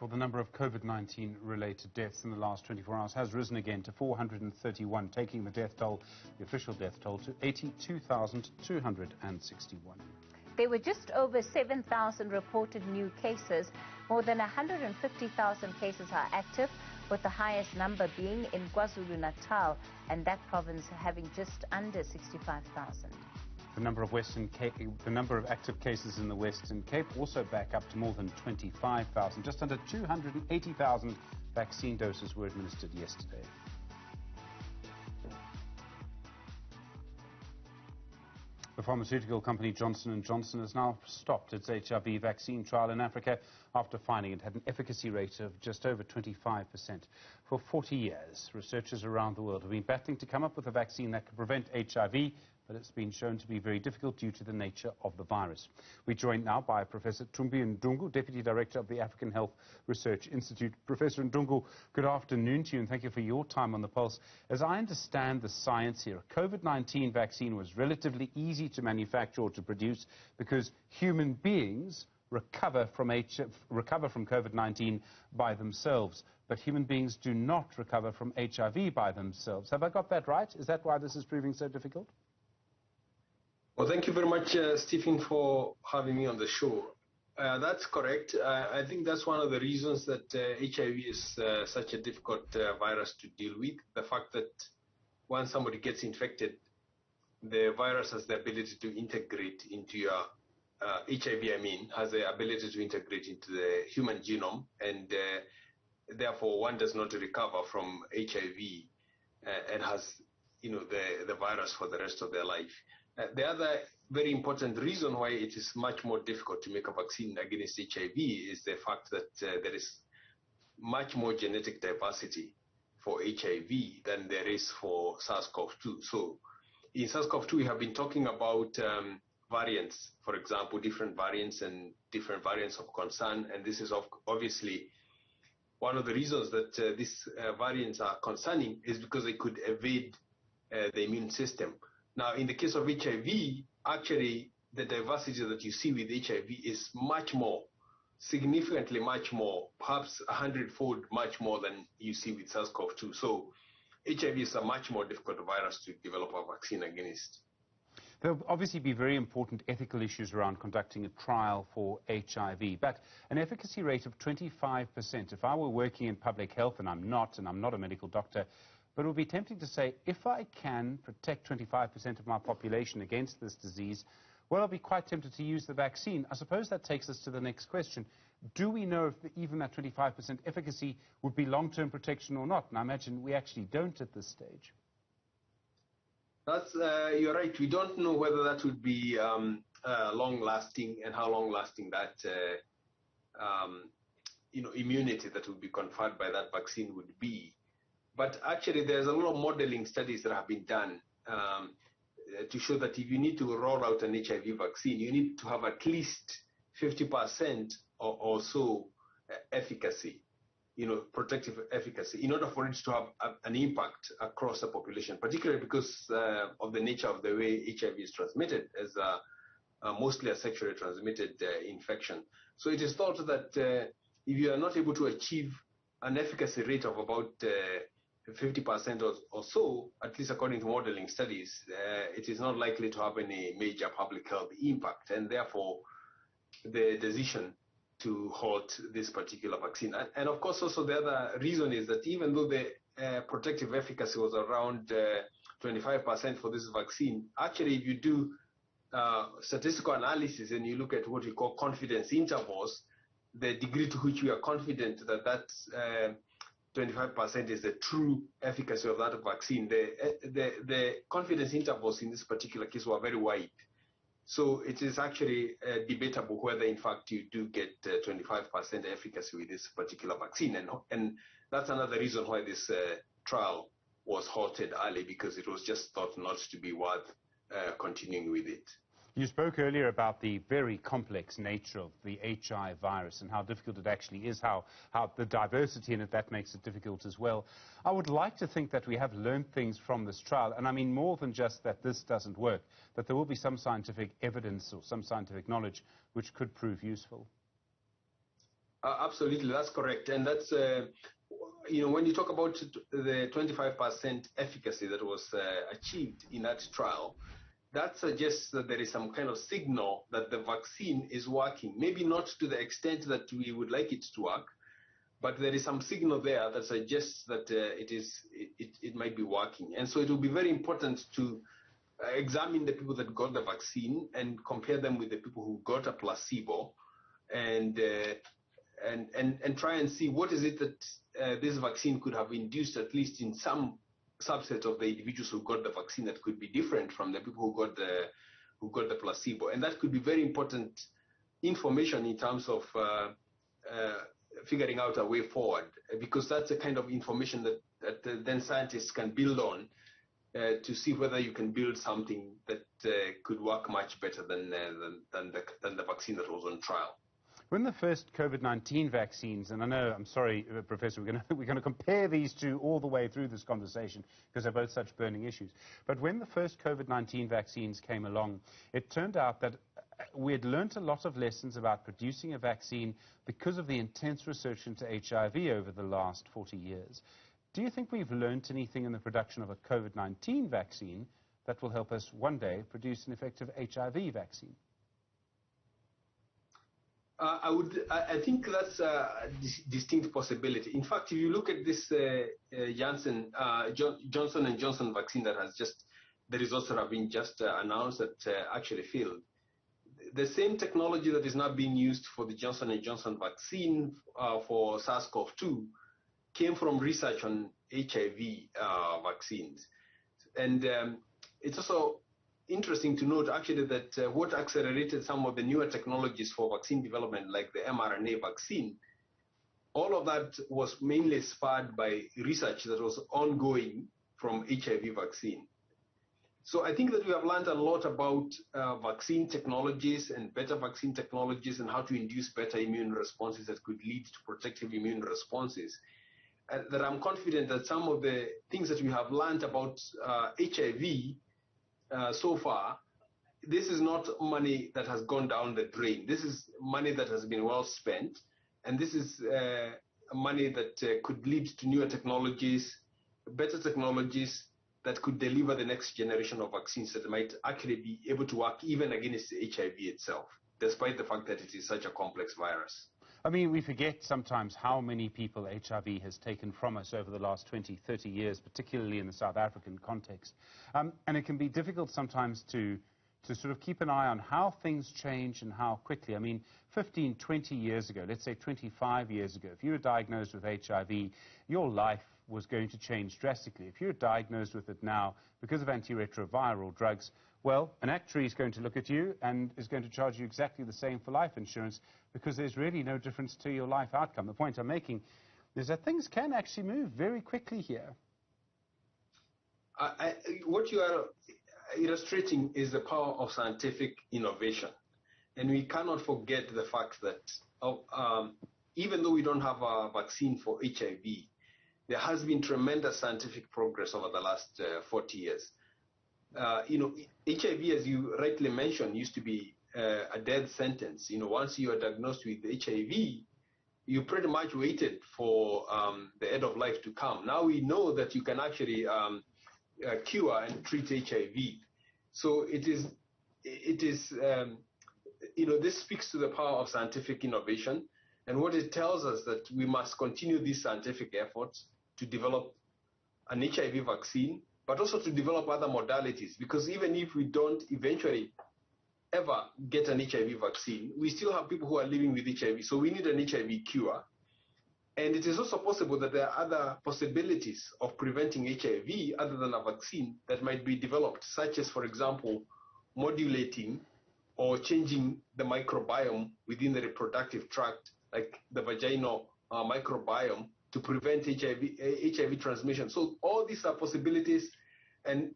Well, the number of COVID-19 related deaths in the last 24 hours has risen again to 431, taking the death toll, the official death toll, to 82,261. There were just over 7,000 reported new cases. More than 150,000 cases are active, with the highest number being in KwaZulu-Natal, and that province having just under 65,000. The number of active cases in the Western Cape also back up to more than 25,000. Just under 280,000 vaccine doses were administered yesterday. The pharmaceutical company Johnson & Johnson has now stopped its HIV vaccine trial in Africa after finding it had an efficacy rate of just over 25%. For 40 years, researchers around the world have been battling to come up with a vaccine that could prevent HIV, but it's been shown to be very difficult due to the nature of the virus. We're joined now by Professor Thumbi Ndung'u, Deputy Director of the African Health Research Institute. Professor Ndung'u, good afternoon to you, and thank you for your time on the Pulse. As I understand the science here, a COVID-19 vaccine was relatively easy to manufacture or to produce because human beings recover from COVID-19 by themselves, but human beings do not recover from HIV by themselves. Have I got that right? Is that why this is proving so difficult? Well, thank you very much, Stephen, for having me on the show. That's correct. I think that's one of the reasons that HIV is such a difficult virus to deal with. The fact that once somebody gets infected, the virus has the ability to integrate into your HIV, has the ability to integrate into the human genome, and therefore one does not recover from HIV and has, the virus for the rest of their life. The other very important reason why it is much more difficult to make a vaccine against HIV is the fact that there is much more genetic diversity for HIV than there is for SARS-CoV-2. So in SARS-CoV-2, we have been talking about variants, for example, different variants and different variants of concern, and this is obviously one of the reasons that these variants are concerning is because they could evade the immune system. Now, in the case of HIV, actually, the diversity that you see with HIV is much more, significantly much more, perhaps 100-fold much more than you see with SARS-CoV-2. So HIV is a much more difficult virus to develop a vaccine against. There will obviously be very important ethical issues around conducting a trial for HIV, but an efficacy rate of 25%, if I were working in public health, and I'm not a medical doctor, but it would be tempting to say, if I can protect 25% of my population against this disease, well, I'll be quite tempted to use the vaccine. I suppose that takes us to the next question. Do we know if even that 25% efficacy would be long-term protection or not? And I imagine we actually don't at this stage. That's, you're right. We don't know whether that would be long-lasting and how long-lasting that, immunity that would be conferred by that vaccine would be. But actually, there's a lot of modeling studies that have been done to show that if you need to roll out an HIV vaccine, you need to have at least 50% or so efficacy, protective efficacy, in order for it to have an impact across the population, particularly because of the nature of the way HIV is transmitted as mostly a sexually transmitted infection. So it is thought that if you are not able to achieve an efficacy rate of about 50% or so, at least according to modeling studies, it is not likely to have any major public health impact, and therefore the decision to halt this particular vaccine. And of course, also the other reason is that even though the protective efficacy was around 25% for this vaccine, actually if you do statistical analysis and you look at what we call confidence intervals, the degree to which we are confident that that's 25% is the true efficacy of that vaccine, the confidence intervals in this particular case were very wide. So it is actually debatable whether, in fact, you do get 25% efficacy with this particular vaccine. And that's another reason why this trial was halted early, because it was just thought not to be worth continuing with it. You spoke earlier about the very complex nature of the HIV virus and how difficult it actually is, how the diversity in it, that makes it difficult as well. I would like to think that we have learned things from this trial, and I mean more than just that this doesn't work, that there will be some scientific evidence or some scientific knowledge which could prove useful. Absolutely, that's correct. And that's, when you talk about the 25% efficacy that was achieved in that trial, that suggests that there is some kind of signal that the vaccine is working. Maybe not to the extent that we would like it to work, but there is some signal there that suggests that it might be working. And so it will be very important to examine the people that got the vaccine and compare them with the people who got a placebo, and try and see what is it that this vaccine could have induced, at least in some subset of the individuals who got the vaccine, that could be different from the people who got the placebo. And that could be very important information in terms of figuring out a way forward, because that's the kind of information that then scientists can build on to see whether you can build something that could work much better than the vaccine that was on trial. When the first COVID-19 vaccines, and I know, I'm sorry, Professor, we're going to compare these two all the way through this conversation because they're both such burning issues. But when the first COVID-19 vaccines came along, it turned out that we had learnt a lot of lessons about producing a vaccine because of the intense research into HIV over the last 40 years. Do you think we've learnt anything in the production of a COVID-19 vaccine that will help us one day produce an effective HIV vaccine? I think that's a distinct possibility. In fact, if you look at this Johnson & Johnson vaccine that has the results that have been just announced that actually failed, the same technology that is now being used for the Johnson & Johnson vaccine for SARS-CoV-2 came from research on HIV vaccines. And it's also interesting to note, actually, that what accelerated some of the newer technologies for vaccine development, like the mRNA vaccine, all of that was mainly spurred by research that was ongoing from HIV vaccine. So I think that we have learned a lot about vaccine technologies and better vaccine technologies and how to induce better immune responses that could lead to protective immune responses. That I'm confident that some of the things that we have learned about HIV so far, this is not money that has gone down the drain. This is money that has been well spent, and this is money that could lead to newer technologies, better technologies that could deliver the next generation of vaccines that might actually be able to work even against HIV itself, despite the fact that it is such a complex virus. I mean, we forget sometimes how many people HIV has taken from us over the last 20, 30 years, particularly in the South African context. And it can be difficult sometimes to sort of keep an eye on how things change and how quickly. I mean, 15, 20 years ago, let's say 25 years ago, if you were diagnosed with HIV, your life was going to change drastically. If you're diagnosed with it now because of antiretroviral drugs, well, an actuary is going to look at you and is going to charge you exactly the same for life insurance because there's really no difference to your life outcome. The point I'm making is that things can actually move very quickly here. What you are illustrating is the power of scientific innovation. And we cannot forget the fact that even though we don't have a vaccine for HIV, there has been tremendous scientific progress over the last 40 years. HIV, as you rightly mentioned, used to be a death sentence. Once you are diagnosed with HIV, you pretty much waited for the end of life to come. Now we know that you can actually cure and treat HIV. So this speaks to the power of scientific innovation, and what it tells us that we must continue these scientific efforts to develop an HIV vaccine, but also to develop other modalities, because even if we don't eventually ever get an HIV vaccine, we still have people who are living with HIV, so we need an HIV cure. And it is also possible that there are other possibilities of preventing HIV other than a vaccine that might be developed, such as, for example, modulating or changing the microbiome within the reproductive tract, like the vaginal microbiome, to prevent HIV transmission. So all these are possibilities, and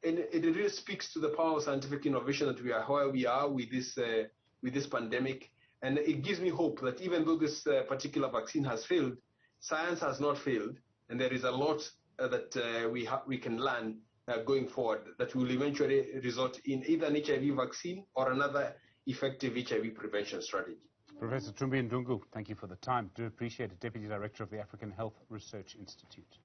it really speaks to the power of scientific innovation that we are where we are with this pandemic. And it gives me hope that even though this particular vaccine has failed, science has not failed, and there is a lot that we can learn going forward that will eventually result in either an HIV vaccine or another effective HIV prevention strategy. Professor Thumbi and Ndung'u, thank you for the time. Do appreciate it. Deputy Director of the African Health Research Institute.